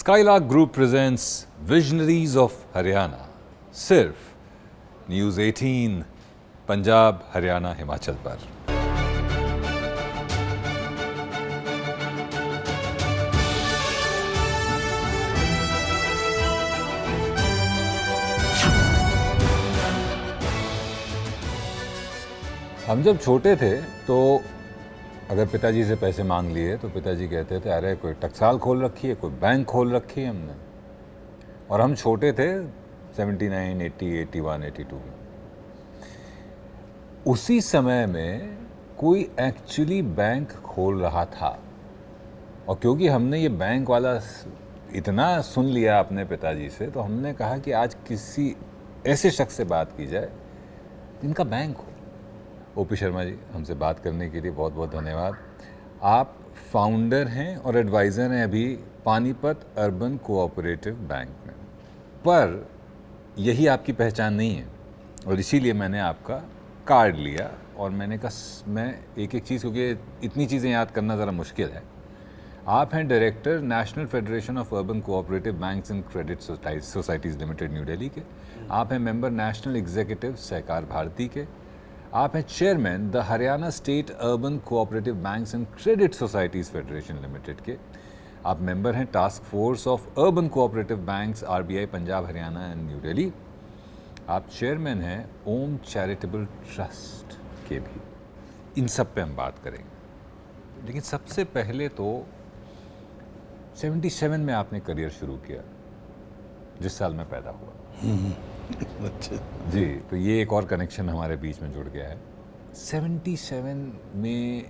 Skylark group presents visionaries of Haryana, सिर्फ news 18 Punjab, Haryana, Himachal पर। हम जब छोटे थे तो अगर पिताजी से पैसे मांग लिए तो पिताजी कहते थे अरे कोई टकसाल खोल रखी है, कोई बैंक खोल रखी है हमने। और हम छोटे थे 79, 80, 81, 82 में। उसी समय में कोई एक्चुअली बैंक खोल रहा था, और क्योंकि हमने ये बैंक वाला इतना सुन लिया अपने पिताजी से, तो हमने कहा कि आज किसी ऐसे शख्स से बात की जाए जिनका बैंक हो। ओपी शर्मा जी, हमसे बात करने के लिए बहुत बहुत धन्यवाद। आप फाउंडर हैं और एडवाइज़र हैं अभी पानीपत अर्बन कोऑपरेटिव बैंक में, पर यही आपकी पहचान नहीं है, और इसीलिए मैंने आपका कार्ड लिया और मैंने कहा मैं एक एक चीज़, क्योंकि इतनी चीज़ें याद करना ज़रा मुश्किल है। आप हैं director national federation of urban cooperative banks and credit societies limited new Delhi के। आप हैं मेंबर नेशनल एग्जीक्यूटिव सहकार भारती के। आप हैं chairman the Haryana state urban cooperative banks and credit societies federation limited के। आप मेंबर हैं task force of urban cooperative banks RBI Punjab, Haryana and new Delhi. आप चेयरमैन हैं ओम चैरिटेबल ट्रस्ट के भी। इन सब पे हम बात करेंगे, लेकिन सबसे पहले तो 77 में आपने करियर शुरू किया, जिस साल में पैदा हुआ। अच्छा जी, तो ये एक और कनेक्शन हमारे बीच में जुड़ गया है। 77 में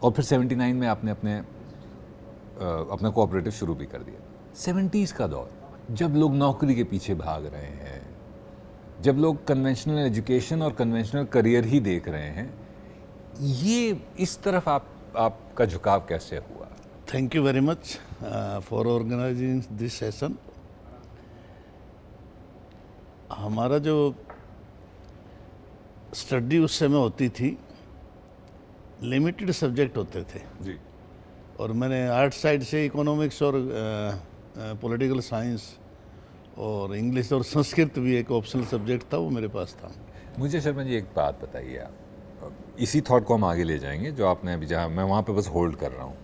और फिर 79 में आपने अपना कोऑपरेटिव शुरू भी कर दिया। 70s का दौर, जब लोग नौकरी के पीछे भाग रहे हैं, जब लोग कन्वेंशनल एजुकेशन और कन्वेंशनल करियर ही देख रहे हैं, ये इस तरफ आपका झुकाव कैसे हुआ? Thank you very much for organising this session. हमारा जो स्टडी उस समय होती थी, लिमिटेड सब्जेक्ट होते थे जी। और मैंने आर्ट साइड से इकोनॉमिक्स और पॉलिटिकल साइंस और इंग्लिश और संस्कृत भी एक ऑप्शनल सब्जेक्ट था, वो मेरे पास था। मुझे शर्मा जी एक बात बताइए, आप इसी थॉट को हम आगे ले जाएंगे जो आपने अभी, जहाँ मैं वहाँ पे बस होल्ड कर रहा हूँ।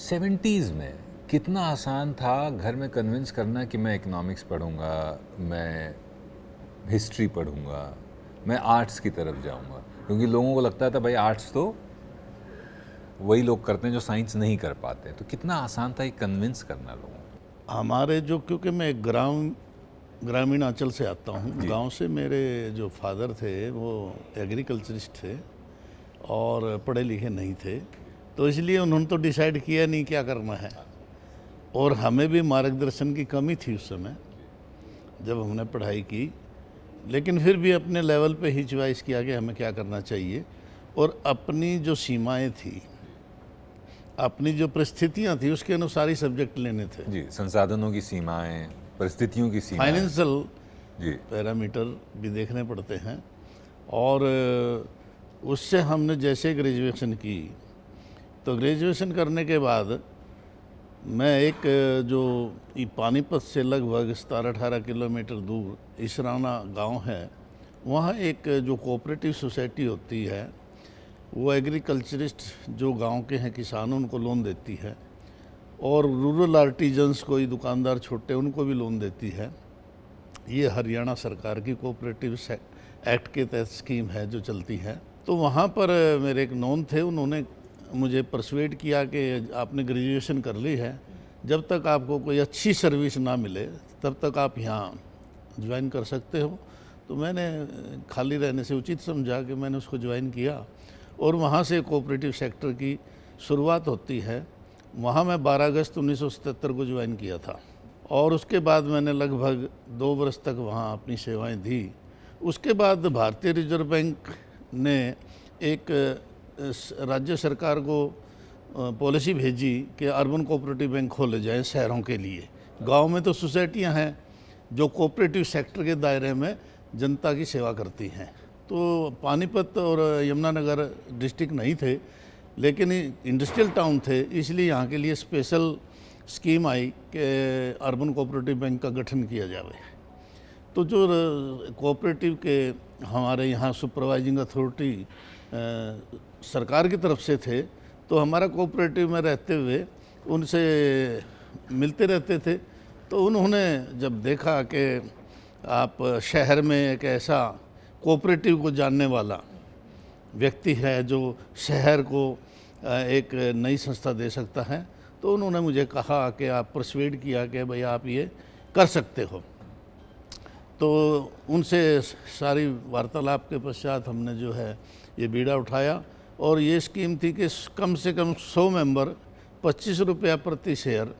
70s में कितना आसान था घर में कन्विंस करना कि मैं इकोनॉमिक्स पढ़ूंगा, मैं हिस्ट्री पढ़ूंगा, मैं आर्ट्स की तरफ जाऊंगा, क्योंकि लोगों को लगता था भाई आर्ट्स तो वही लोग करते हैं जो साइंस नहीं कर पाते। तो कितना आसान था ये कन्विंस करना लोगों को? हमारे जो, क्योंकि मैं एक ग्रामीण अंचल से आता हूँ, गांव से मेरे जो फादर थे वो एग्रीकल्चरिस्ट थे और पढ़े लिखे नहीं थे, तो इसलिए उन्होंने तो डिसाइड किया नहीं क्या करना है, और हमें भी मार्गदर्शन की कमी थी उस समय जब हमने पढ़ाई की। लेकिन फिर भी अपने लेवल पे ही चॉइस किया कि हमें क्या करना चाहिए, और अपनी जो सीमाएं थी, अपनी जो परिस्थितियां थी, उसके अनुसार ही सब्जेक्ट लेने थे। जी, संसाधनों की सीमाएं, परिस्थितियों की सीमाएं, फाइनेंशियल जी, पैरामीटर भी देखने पड़ते हैं। और उससे हमने जैसे ग्रेजुएशन की, तो ग्रेजुएशन करने के बाद मैं एक जो पानीपत से लगभग 17-18 किलोमीटर दूर इसराना गांव है, वहाँ एक जो कोऑपरेटिव सोसाइटी होती है, वो एग्रीकल्चरिस्ट जो गांव के हैं किसान, उनको लोन देती है, और रूरल आर्टिजन्स कोई दुकानदार छोटे, उनको भी लोन देती है। ये हरियाणा सरकार की कोऑपरेटिव एक्ट के तहत स्कीम है जो चलती है। तो वहाँ पर मेरे एक नॉन थे, उन्होंने मुझे परसुएड किया कि आपने ग्रेजुएशन कर ली है, जब तक आपको कोई अच्छी सर्विस ना मिले तब तक आप यहाँ ज्वाइन कर सकते हो। तो मैंने खाली रहने से उचित समझा कि मैंने उसको ज्वाइन किया, और वहाँ से कोऑपरेटिव सेक्टर की शुरुआत होती है। वहाँ मैं 12 अगस्त 1977 को ज्वाइन किया था, और उसके बाद मैंने लगभग 2 वर्ष तक वहाँ अपनी सेवाएं दी। उसके बाद भारतीय रिजर्व बैंक ने एक राज्य सरकार को पॉलिसी भेजी कि अर्बन कोऑपरेटिव बैंक खोले जाएं शहरों के लिए। गांव में तो सोसाइटियां हैं जो कोऑपरेटिव सेक्टर के दायरे में जनता की सेवा करती हैं। तो पानीपत और यमुनानगर डिस्ट्रिक्ट नहीं थे, लेकिन इंडस्ट्रियल टाउन थे, इसलिए यहाँ के लिए स्पेशल स्कीम आई कि अर्बन कोऑपरेटिव बैंक का गठन किया जाए। तो जो कोऑपरेटिव के हमारे यहाँ सुपरवाइजिंग अथॉरिटी सरकार की तरफ से थे, तो हमारा कोऑपरेटिव में रहते हुए उनसे मिलते रहते थे। तो उन्होंने जब देखा कि आप शहर में एक ऐसा कोऑपरेटिव को जानने वाला व्यक्ति है जो शहर को एक नई संस्था दे सकता है, तो उन्होंने मुझे कहा कि आप परसुएड किया कि भाई आप ये कर सकते हो। तो उनसे सारी वार्तालाप के पश्चात हमने जो है ये बीड़ा उठाया और ये स्कीम थी कि कम से कम 100 मेंबर 25 रुपया प्रति शेयर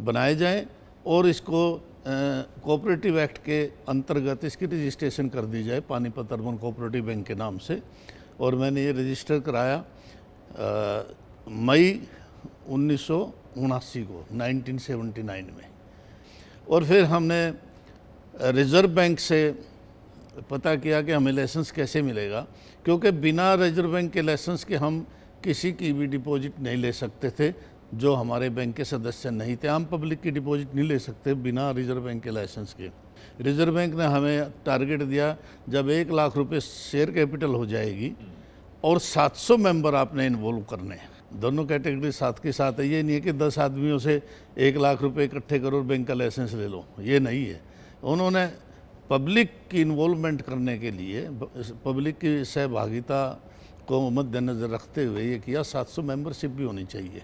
बनाए जाएं और इसको कोऑपरेटिव एक्ट के अंतर्गत इसकी रजिस्ट्रेशन कर दी जाए पानीपत अर्बन कोऑपरेटिव बैंक के नाम से। और मैंने ये रजिस्टर कराया मई 1979 को 1979 में। और फिर हमने रिज़र्व बैंक से पता किया कि हमें लाइसेंस कैसे मिलेगा, क्योंकि बिना रिज़र्व बैंक के लाइसेंस के हम किसी की भी डिपॉजिट नहीं ले सकते थे जो हमारे बैंक के सदस्य नहीं थे। आम पब्लिक की डिपॉजिट नहीं ले सकते बिना रिज़र्व बैंक के लाइसेंस के। रिज़र्व बैंक ने हमें टारगेट दिया, जब 1 लाख रुपए शेयर कैपिटल हो जाएगी और 700 मेंबर आपने इन्वॉल्व करने हैं। दोनों कैटेगरी साथ के साथ है। ये नहीं है कि 10 आदमियों से 1 लाख रुपए इकट्ठे करो और बैंक का लाइसेंस ले लो, ये नहीं है। उन्होंने पब्लिक की इन्वॉल्वमेंट करने के लिए पब्लिक की सहभागिता को मद्देनज़र रखते हुए ये किया। 700 मेंबरशिप भी होनी चाहिए।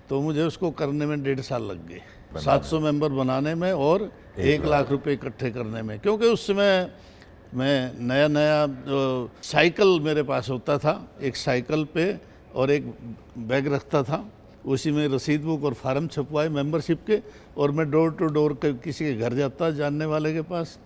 तो मुझे उसको करने में 1.5 साल लग गए, 700 मेंबर बनाने में और 1 लाख रुपए इकट्ठे करने में। क्योंकि उस समय मैं नया जो साइकिल मेरे पास होता था, एक साइकिल पे और एक बैग रखता था, उसी में रसीद बुक और फार्म छपवाए मेंबरशिप के, और मैं डोर टू डोर किसी के घर जाता, जानने वाले के पास,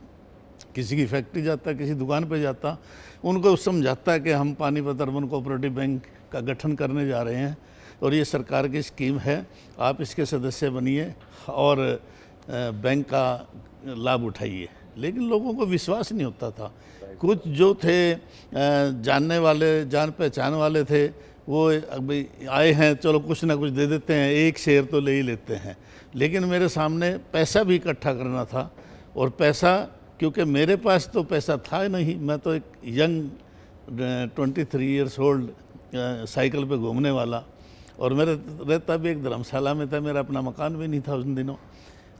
किसी की फैक्ट्री जाता, किसी दुकान पे जाता, उनको समझाता कि हम पानीपत अर्बन कोऑपरेटिव बैंक का गठन करने जा रहे हैं और ये सरकार की स्कीम है, आप इसके सदस्य बनिए और बैंक का लाभ उठाइए। लेकिन लोगों को विश्वास नहीं होता था। कुछ जो थे जानने वाले, जान पहचान वाले थे, वो अभी आए हैं, चलो कुछ ना कुछ दे देते हैं, 1 शेयर तो ले ही लेते हैं। लेकिन मेरे सामने पैसा भी इकट्ठा करना था, और पैसा, क्योंकि मेरे पास तो पैसा था नहीं, मैं तो एक यंग 23 ईयर्स ओल्ड साइकिल पे घूमने वाला, और मेरा रहता भी एक धर्मशाला में था, मेरा अपना मकान भी नहीं था उन दिनों।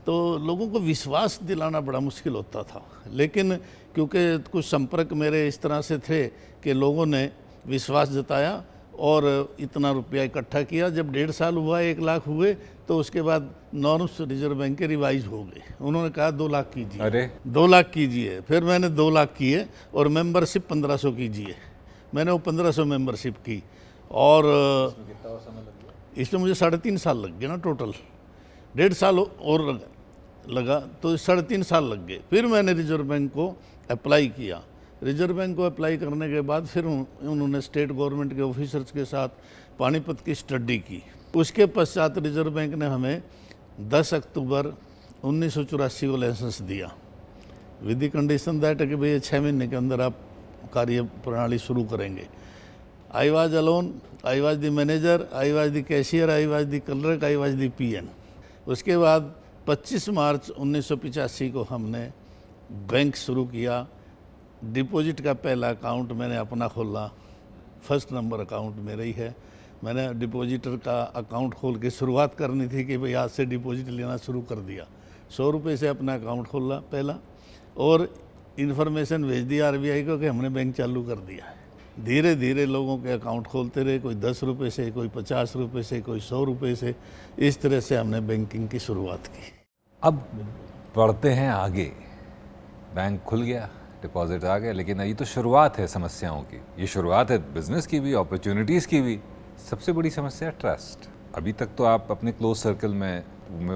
तो लोगों को विश्वास दिलाना बड़ा मुश्किल होता था। लेकिन क्योंकि कुछ संपर्क मेरे इस तरह से थे कि लोगों ने विश्वास जताया और इतना रुपया इकट्ठा किया। जब 1.5 साल हुआ, 1 लाख हुए, तो उसके बाद नॉर्म्स रिजर्व बैंक के रिवाइज हो गए। उन्होंने कहा 2 लाख कीजिए। अरे 2 लाख कीजिए। फिर मैंने 2 लाख किए और मेंबरशिप 1500 कीजिए। मैंने वो 1500 मेंबरशिप की, और इसमें मुझे 3.5 साल लग गए ना टोटल। 1.5 साल और लगा, तो 3.5 साल लग गए। फिर मैंने रिजर्व बैंक को अप्लाई किया। रिजर्व बैंक को अप्लाई करने के बाद फिर उन्होंने स्टेट गवर्नमेंट के ऑफिसर्स के साथ पानीपत की स्टडी की। उसके पश्चात रिजर्व बैंक ने हमें 10 अक्टूबर 1984 को लाइसेंस दिया, विद द कंडीशन दैट कि भैया 6 महीने के अंदर आप कार्य प्रणाली शुरू करेंगे। I was alone, I was the manager, I was the cashier, I was the clerk, I was the PN. उसके बाद 25 मार्च 1985 को हमने बैंक शुरू किया। डिपॉजिट का पहला अकाउंट मैंने अपना खोला, फर्स्ट नंबर अकाउंट मेरा ही है। मैंने डिपॉजिटर का अकाउंट खोल के शुरुआत करनी थी कि भाई आज से डिपॉजिट लेना शुरू कर दिया। 100 रुपये से अपना अकाउंट खोला पहला, और इन्फॉर्मेशन भेज दी आरबीआई को कि हमने बैंक चालू कर दिया। धीरे धीरे लोगों के अकाउंट खोलते रहे, कोई 10 रुपये से, कोई 50 रुपये से, कोई 100 रुपये से। इस तरह से हमने बैंकिंग की शुरुआत की। अब बढ़ते हैं आगे। बैंक खुल गया, डिपॉजिट आ गए, लेकिन ये तो शुरुआत है समस्याओं की। ये शुरुआत है बिजनेस की भी, अपॉर्चुनिटीज़ की भी। सबसे बड़ी समस्या है ट्रस्ट। अभी तक तो आप अपने क्लोज सर्कल में,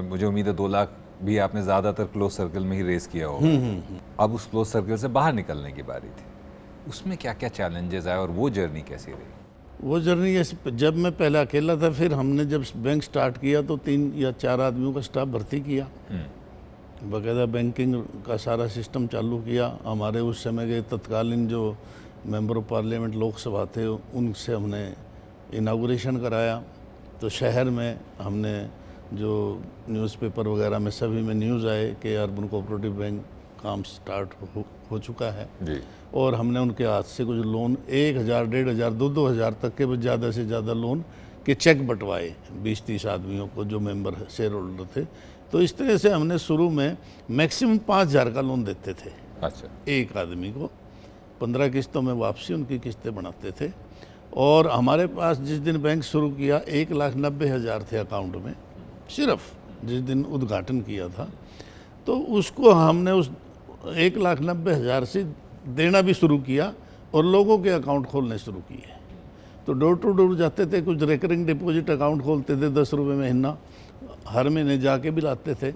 मुझे उम्मीद है 2 लाख भी आपने ज़्यादातर क्लोज सर्कल में ही रेस किया होगा। अब उस क्लोज सर्कल से बाहर निकलने की बारी थी। उसमें क्या क्या चैलेंजेस आए और वो जर्नी कैसी रही? वो जर्नी ऐसे, जब मैं पहले अकेला था, फिर हमने जब बैंक स्टार्ट किया तो 3 या 4 आदमियों का स्टाफ भर्ती किया, बाकायदा बैंकिंग का सारा सिस्टम चालू किया। हमारे उस समय के तत्कालीन जो मेंबर ऑफ पार्लियामेंट लोकसभा थे, उनसे हमने इनागुरेशन कराया। तो शहर में हमने जो न्यूज़पेपर वगैरह में सभी में न्यूज़ आए कि अर्बन कोऑपरेटिव बैंक काम स्टार्ट हो चुका है। जी। और हमने उनके हाथ से कुछ लोन 1,000, 1,500, 2,000 तक के ज़्यादा से ज़्यादा लोन के चेक बंटवाए 20-30 आदमियों को जो मेंबर शेयर होल्डर थे। तो इस तरह से हमने शुरू में मैक्सिमम 5,000 का लोन देते थे अच्छा। एक आदमी को। 15 किस्तों में वापसी उनकी किस्तें बनाते थे। और हमारे पास जिस दिन बैंक शुरू किया 1,90,000 थे अकाउंट में, सिर्फ जिस दिन उद्घाटन किया था। तो उसको हमने उस 1,90,000 से देना भी शुरू किया और लोगों के अकाउंट खोलने शुरू किए। तो डोर टू डोर जाते थे, कुछ रिकरिंग डिपॉजिट अकाउंट खोलते थे 10 रुपये महीना, हर महीने जाके भी लाते थे।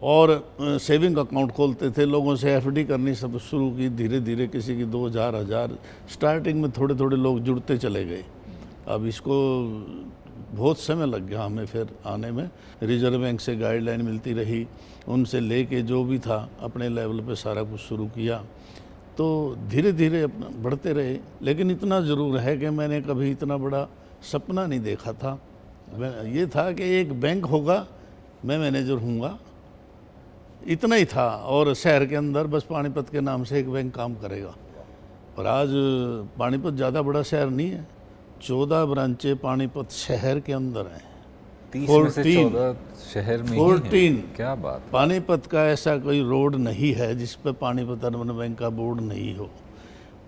और सेविंग अकाउंट खोलते थे, लोगों से एफडी करनी सब शुरू की। धीरे धीरे किसी की 2,000, 1,000, स्टार्टिंग में थोड़े थोड़े लोग जुड़ते चले गए। अब इसको बहुत समय लग गया हमें फिर आने में। रिजर्व बैंक से गाइडलाइन मिलती रही, उनसे लेके जो भी था अपने लेवल पे सारा कुछ शुरू किया। तो धीरे धीरे अपना बढ़ते रहे। लेकिन इतना ज़रूर है कि मैंने कभी इतना बड़ा सपना नहीं देखा था। ये था कि एक बैंक होगा, मैं मैनेजर हूँगा, इतना ही था। और शहर के अंदर बस पानीपत के नाम से एक बैंक काम करेगा। और आज पानीपत ज़्यादा बड़ा शहर नहीं है, 14 ब्रांचें पानीपत शहर के अंदर हैं। 30 में से 14 शहर में ही हैं। 14। क्या बात। पानीपत का ऐसा कोई रोड नहीं है जिस पर पानीपत अर्बन बैंक का बोर्ड नहीं हो।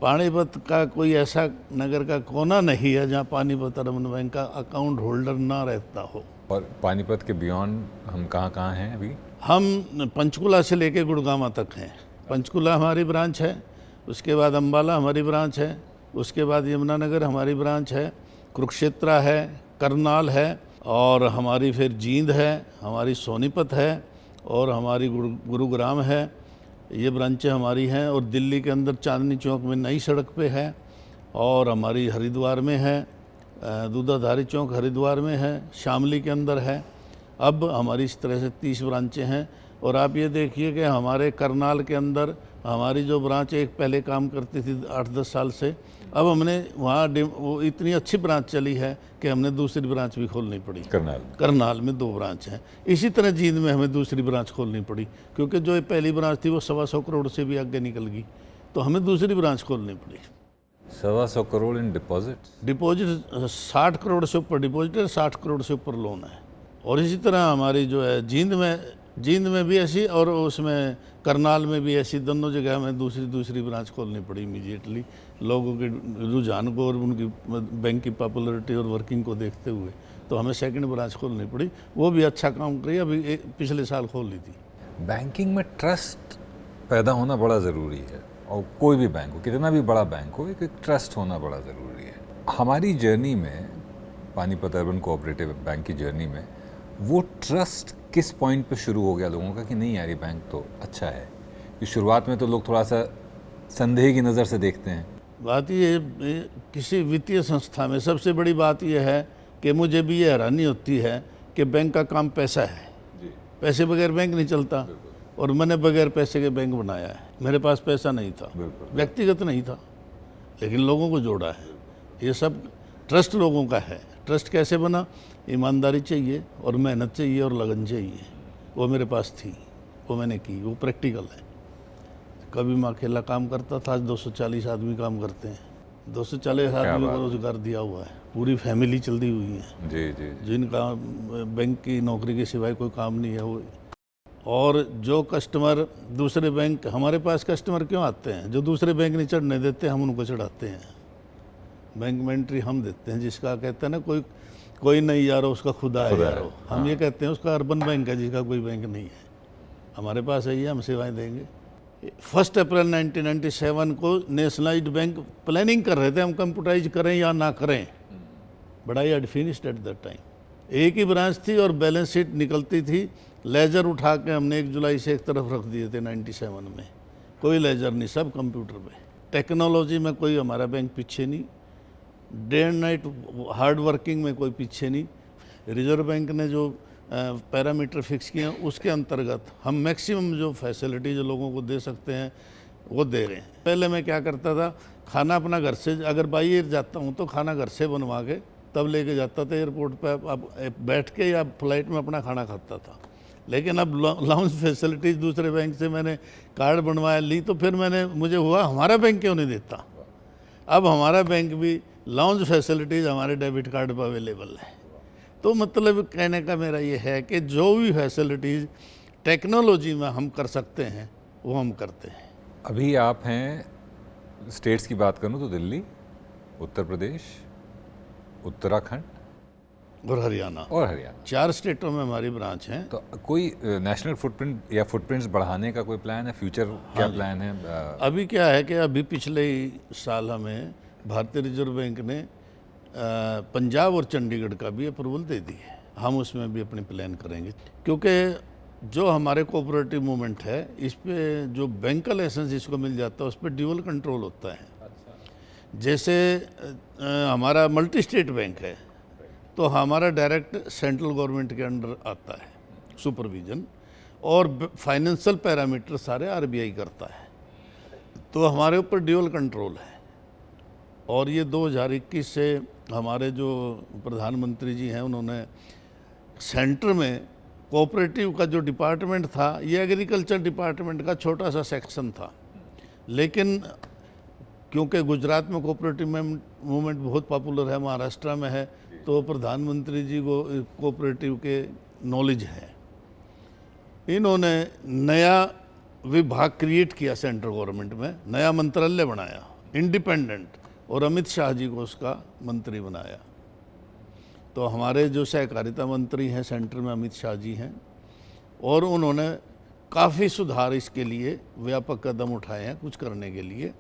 पानीपत का कोई ऐसा नगर का कोना नहीं है जहाँ पानीपत अर्बन बैंक का अकाउंट होल्डर ना रहता हो। और पानीपत के बियॉन्ड हम कहाँ कहाँ हैं अभी? हम पंचकुला से लेके गुड़गांव तक हैं। पंचकुला हमारी ब्रांच है, उसके बाद अम्बाला हमारी ब्रांच है, उसके बाद यमुनानगर हमारी ब्रांच है, कुरुक्षेत्र है, करनाल है, और हमारी फिर जींद है, हमारी सोनीपत है, और हमारी गुरुग्राम है। ये ब्रांचें हमारी हैं। और दिल्ली के अंदर चांदनी चौक में नई सड़क पे है, और हमारी हरिद्वार में है, दूधाधारी चौक हरिद्वार में है, शामली के अंदर है। अब हमारी इस तरह से 30 ब्रांचें हैं। और आप ये देखिए कि हमारे करनाल के अंदर हमारी जो ब्रांच एक पहले काम करती थी 8-10 साल से, अब हमने वहाँ वो इतनी अच्छी ब्रांच चली है कि हमने दूसरी ब्रांच भी खोलनी पड़ी। करनाल में 2 ब्रांच हैं। इसी तरह जींद में हमें दूसरी ब्रांच खोलनी पड़ी, क्योंकि जो पहली ब्रांच थी वो 125 करोड़ से भी आगे निकल गई, तो हमें दूसरी ब्रांच खोलनी पड़ी। 125 करोड़ इन डिपॉजिट 60 करोड़ से ऊपर डिपॉजिट है, 60 करोड़ से ऊपर लोन है। और इसी तरह हमारी जो है जींद में भी ऐसी, और उसमें करनाल में भी ऐसी, दोनों जगह हमें दूसरी ब्रांच खोलनी पड़ी इमीडिएटली, लोगों के रुझान को और उनकी बैंक की पॉपुलरिटी और वर्किंग को देखते हुए। तो हमें सेकंड ब्रांच खोलनी पड़ी, वो भी अच्छा काम करी, अभी पिछले साल खोल ली थी। बैंकिंग में ट्रस्ट पैदा होना बड़ा ज़रूरी है, और कोई भी बैंक हो, कितना भी बड़ा बैंक हो, एक ट्रस्ट होना बड़ा ज़रूरी है। हमारी जर्नी में, पानीपत अर्बन कोऑपरेटिव बैंक की जर्नी में, वो ट्रस्ट किस पॉइंट पे शुरू हो गया लोगों का कि नहीं यार ये बैंक तो अच्छा है? कि शुरुआत में तो लोग थोड़ा सा संदेह की नज़र से देखते हैं। बात ये किसी वित्तीय संस्था में सबसे बड़ी बात यह है कि मुझे भी ये हैरानी होती है कि बैंक का काम पैसा है। पैसे बगैर बैंक नहीं चलता, और मैंने बगैर पैसे के बैंक बनाया है। मेरे पास पैसा नहीं था, व्यक्तिगत नहीं था, लेकिन लोगों को जोड़ा है। ये सब ट्रस्ट लोगों का है। ट्रस्ट कैसे बना? ईमानदारी चाहिए, और मेहनत चाहिए, और लगन चाहिए। वो मेरे पास थी, वो मैंने की, वो प्रैक्टिकल है। कभी मैं अकेला काम करता था, आज 240 आदमी काम करते हैं। 240 आदमी को रोजगार दिया हुआ है, पूरी फैमिली चलती हुई है जी। जिनका बैंक की नौकरी के सिवाय कोई काम नहीं है वो। और जो कस्टमर दूसरे बैंक, हमारे पास कस्टमर क्यों आते हैं? जो दूसरे बैंक नहीं चढ़ने देते, हम उनको चढ़ाते हैं। बैंक में एंट्री हम देते हैं। जिसका कहते हैं ना कोई नहीं यारो उसका खुदा है यारो, हम ये कहते हैं उसका अर्बन बैंक है जिसका कोई बैंक नहीं है। हमारे पास आइए, हम सेवाएं देंगे। 1 अप्रैल 1997 को नेशनलाइज्ड बैंक प्लानिंग कर रहे थे, हम कंप्यूटराइज करें या ना करें, but I had finished at that time. एक ही ब्रांच थी और बैलेंस शीट निकलती थी। लेजर उठा के हमने 1 जुलाई से एक तरफ रख दिए थे 97 में। कोई लेजर नहीं, सब कंप्यूटर पे। टेक्नोलॉजी में कोई हमारा बैंक पीछे नहीं, day and night hard working में कोई पीछे नहीं। रिजर्व बैंक ने जो पैरामीटर फिक्स किए हैं उसके अंतर्गत हम मैक्सिमम जो फैसिलिटी जो लोगों को दे सकते हैं वो दे रहे हैं। पहले मैं क्या करता था, खाना अपना घर से, अगर बाई एयर जाता हूँ तो खाना घर से बनवा के तब लेके जाता था एयरपोर्ट पे, अब बैठ के या फ्लाइट में अपना खाना खाता था। लेकिन अब लाउंज फैसिलिटीज़ दूसरे बैंक से मैंने कार्ड बनवाया ली, तो फिर मुझे हुआ हमारा बैंक क्यों नहीं देता। अब हमारा बैंक भी लाउंज फैसिलिटीज़ हमारे डेबिट कार्ड पर अवेलेबल है। तो मतलब कहने का मेरा ये है कि जो भी फैसिलिटीज़ टेक्नोलॉजी में हम कर सकते हैं वो हम करते हैं। अभी आप हैं, स्टेट्स की बात करूं तो दिल्ली, उत्तर प्रदेश, उत्तराखंड और हरियाणा, 4 स्टेटों में हमारी ब्रांच हैं। तो कोई नेशनल फुटप्रिंट या फुटप्रिंट्स बढ़ाने का कोई प्लान है, फ्यूचर क्या प्लान है? अभी क्या है कि अभी पिछले ही साल हमें भारतीय रिजर्व बैंक ने पंजाब और चंडीगढ़ का भी अप्रूवल दे दी है। हम उसमें भी अपनी प्लान करेंगे, क्योंकि जो हमारे कोऑपरेटिव मूवमेंट है इस पे जो बैंक का लाइसेंस जिसको मिल जाता है उस पर ड्यूअल कंट्रोल होता है। जैसे हमारा मल्टी स्टेट बैंक है तो हमारा डायरेक्ट सेंट्रल गवर्नमेंट के अंडर आता है सुपरविजन, और फाइनेंशियल पैरामीटर सारे आरबीआई करता है, तो हमारे ऊपर ड्यूअल कंट्रोल है। और ये 2021 से हमारे जो प्रधानमंत्री जी हैं उन्होंने सेंटर में कोऑपरेटिव का जो डिपार्टमेंट था, ये एग्रीकल्चर डिपार्टमेंट का छोटा सा सेक्शन था, लेकिन क्योंकि गुजरात में कोऑपरेटिव मूवमेंट बहुत पॉपुलर है, महाराष्ट्र में है, तो प्रधानमंत्री जी को कोऑपरेटिव के नॉलेज है। इन्होंने नया विभाग क्रिएट किया सेंट्रल गवर्नमेंट में, नया मंत्रालय बनाया इंडिपेंडेंट, और अमित शाह जी को उसका मंत्री बनाया। तो हमारे जो सहकारिता मंत्री हैं सेंटर में अमित शाह जी हैं, और उन्होंने काफ़ी सुधार इसके लिए व्यापक कदम उठाए हैं कुछ करने के लिए,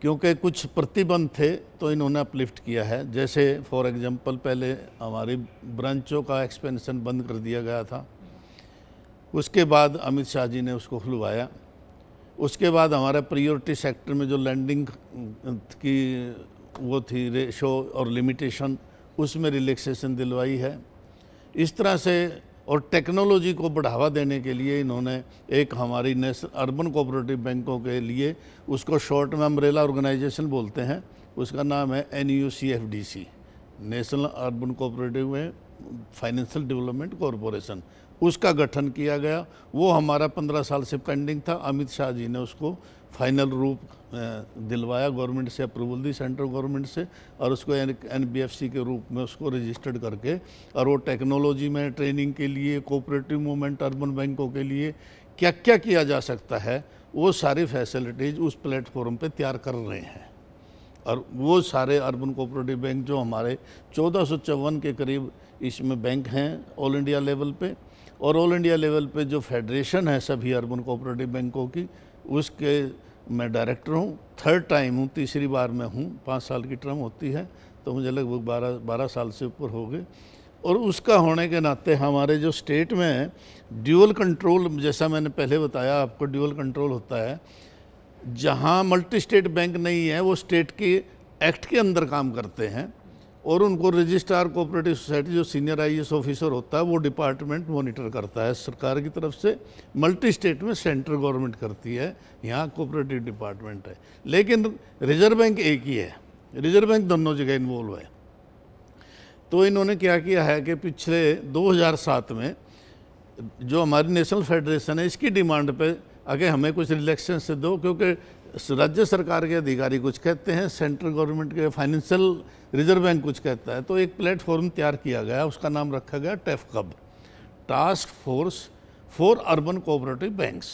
क्योंकि कुछ प्रतिबंध थे तो इन्होंने अपलिफ्ट किया है। जैसे फॉर एग्जांपल पहले हमारी ब्रांचों का एक्सपेंशन बंद कर दिया गया था, उसके बाद अमित शाह जी ने उसको खुलवाया। उसके बाद हमारा प्रायोरिटी सेक्टर में जो लैंडिंग की वो थी रेशो और लिमिटेशन, उसमें रिलैक्सेशन दिलवाई है। इस तरह से, और टेक्नोलॉजी को बढ़ावा देने के लिए इन्होंने एक हमारी नेशनल अर्बन कोऑपरेटिव बैंकों के लिए, उसको शॉर्ट में अम्ब्रेला ऑर्गेनाइजेशन बोलते हैं, उसका नाम है NUCFDC, national urban cooperative financial development corporation, उसका गठन किया गया। वो हमारा 15 साल से पेंडिंग था, अमित शाह जी ने उसको फाइनल रूप दिलवाया, गवर्नमेंट से अप्रूवल दी सेंट्रल गवर्नमेंट से, और उसको NBFC के रूप में उसको रजिस्टर्ड करके, और वो टेक्नोलॉजी में ट्रेनिंग के लिए, कोऑपरेटिव मूवमेंट अर्बन बैंकों के लिए क्या क्या किया जा सकता है, वो सारी फैसिलिटीज़ उस प्लेटफॉर्म पे तैयार कर रहे हैं। और वो सारे अर्बन कोऑपरेटिव बैंक जो हमारे 1454 के करीब इसमें बैंक हैं ऑल इंडिया लेवल पे, और ऑल इंडिया लेवल पे जो फेडरेशन है सभी अर्बन कोऑपरेटिव बैंकों की, उसके मैं डायरेक्टर हूँ, 3rd टाइम हूँ, तीसरी बार मैं हूँ। 5 साल की टर्म होती है, तो मुझे लगभग 12 साल से ऊपर हो गए। और उसका होने के नाते हमारे जो स्टेट में है ड्यूअल कंट्रोल, जैसा मैंने पहले बताया आपको, ड्यूअल कंट्रोल होता है। जहाँ मल्टी स्टेट बैंक नहीं है वो स्टेट के एक्ट के अंदर काम करते हैं, और उनको रजिस्ट्रार कोऑपरेटिव सोसाइटी जो सीनियर IAS ऑफिसर होता है वो डिपार्टमेंट मॉनिटर करता है सरकार की तरफ से। मल्टी स्टेट में सेंट्रल गवर्नमेंट करती है, यहाँ कोऑपरेटिव डिपार्टमेंट है। लेकिन रिजर्व बैंक एक ही है, रिजर्व बैंक दोनों जगह इन्वॉल्व है। तो इन्होंने क्या किया है कि पिछले 2007 में जो हमारी नेशनल फेडरेशन है, इसकी डिमांड पे आगे हमें कुछ रिलैक्सेशन से दो, क्योंकि राज्य सरकार के अधिकारी कुछ कहते हैं, सेंट्रल गवर्नमेंट के फाइनेंशियल रिजर्व बैंक कुछ कहता है। तो एक प्लेटफॉर्म तैयार किया गया, उसका नाम रखा गया TAFCB, task force for urban cooperative banks,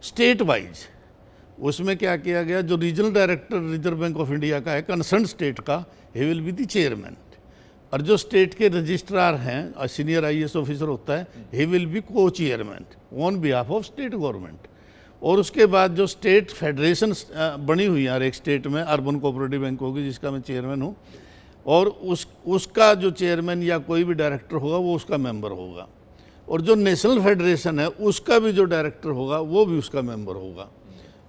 state wise. उसमें क्या किया गया, जो regional director reserve bank of India का है कंसर्न स्टेट का, he will be the chairman, और जो स्टेट के रजिस्ट्रार हैं सीनियर IAS ऑफिसर होता है, ही विल बी को chairman on behalf of state government. और उसके बाद जो स्टेट फेडरेशन बनी हुई है हर एक स्टेट में अर्बन कोऑपरेटिव बैंकों की, जिसका मैं चेयरमैन हूँ, और उसका जो चेयरमैन या कोई भी डायरेक्टर होगा वो उसका मेंबर होगा, और जो नेशनल फेडरेशन है उसका भी जो डायरेक्टर होगा वो भी उसका मेंबर होगा।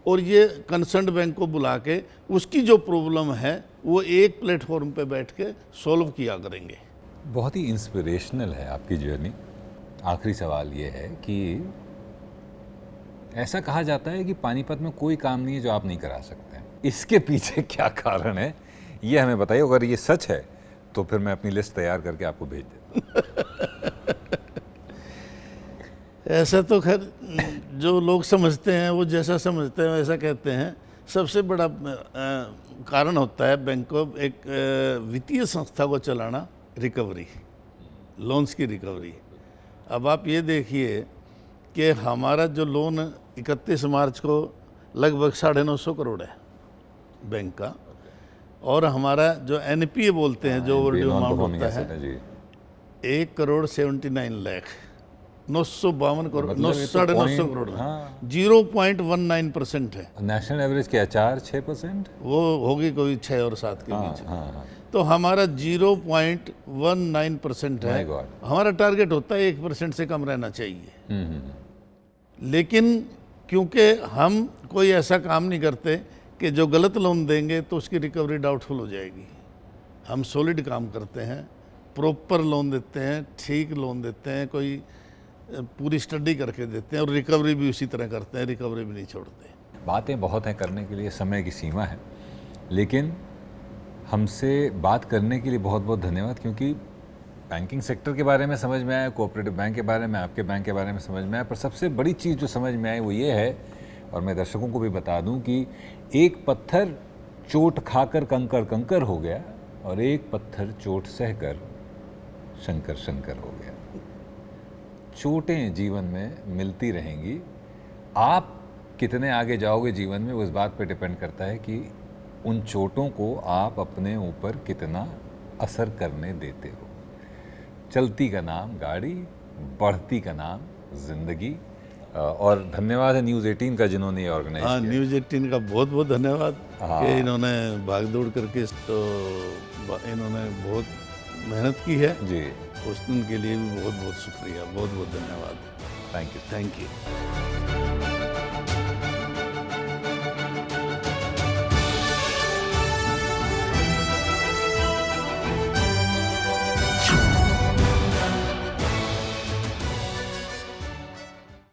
और ये कंसर्न बैंक को बुला के उसकी जो प्रॉब्लम है वो एक प्लेटफॉर्म पे बैठ के सॉल्व किया करेंगे। बहुत ही इंस्पिरेशनल है आपकी जर्नी। आखिरी सवाल ये है कि ऐसा कहा जाता है कि पानीपत में कोई काम नहीं है जो आप नहीं करा सकते हैं, इसके पीछे क्या कारण है ये हमें बताइए। अगर ये सच है तो फिर मैं अपनी लिस्ट तैयार करके आपको भेज देता ऐसा तो खैर जो लोग समझते हैं वो जैसा समझते हैं वैसा कहते हैं। सबसे बड़ा कारण होता है बैंक को एक वित्तीय संस्था को चलाना रिकवरी, लोन्स की रिकवरी। अब आप ये देखिए कि हमारा जो लोन 31 मार्च को लगभग 950 करोड़ है बैंक का, और हमारा जो एनपीए बोलते हैं जो ओवरड्यू अमाउंट होता है जी 1,79,00,000, 952 करोड़, मतलब ये तो 950 point- करोड़, हाँ। 0.19% है। नेशनल एवरेज क्या 4-6%? वो होगी कोई 6 और 7 के हाँ बीच में। हाँ हाँ। तो हमारा 0.19% है। My God। हमारा टारगेट होता है 1% से कम रहना चाहिए। लेकिन क्योंकि हम कोई ऐसा काम नहीं करते कि जो गलत लोन देंगे तो उसकी रिकवरी डाउटफुल हो जाएगी। हम सॉलिड काम करते हैं, प्रॉपर लोन देते हैं, ठीक लोन देते हैं, कोई पूरी स्टडी करके देते हैं, और रिकवरी भी उसी तरह करते हैं, रिकवरी भी नहीं छोड़ते। बातें बहुत हैं करने के लिए, समय की सीमा है, लेकिन हमसे बात करने के लिए बहुत बहुत धन्यवाद। क्योंकि बैंकिंग सेक्टर के बारे में समझ में आया, कोऑपरेटिव बैंक के बारे में, आपके बैंक के बारे में समझ में आया, पर सबसे बड़ी चीज़ जो समझ में आई वो ये है, और मैं दर्शकों को भी बता दूं कि एक पत्थर चोट खाकर कंकर कंकर हो गया, और एक पत्थर चोट सहकर शंकर शंकर हो गया। चोटें जीवन में मिलती रहेंगी। आप कितने आगे जाओगे जीवन में, उस बात पे डिपेंड करता है कि उन चोटों को आप अपने ऊपर कितना असर करने देते हो। चलती का नाम गाड़ी, बढ़ती का नाम जिंदगी। और धन्यवाद है न्यूज़ 18 का जिन्होंने ये ऑर्गेनाइज हाँ, किया। न्यूज़ 18 का बहुत बहुत धन्यवाद हाँ। कि इन्होंने भाग दौड़ करके तो इन्होंने बहुत मेहनत की है। जी, उनके लिए भी बहुत बहुत शुक्रिया, बहुत बहुत धन्यवाद। Thank you. Thank you.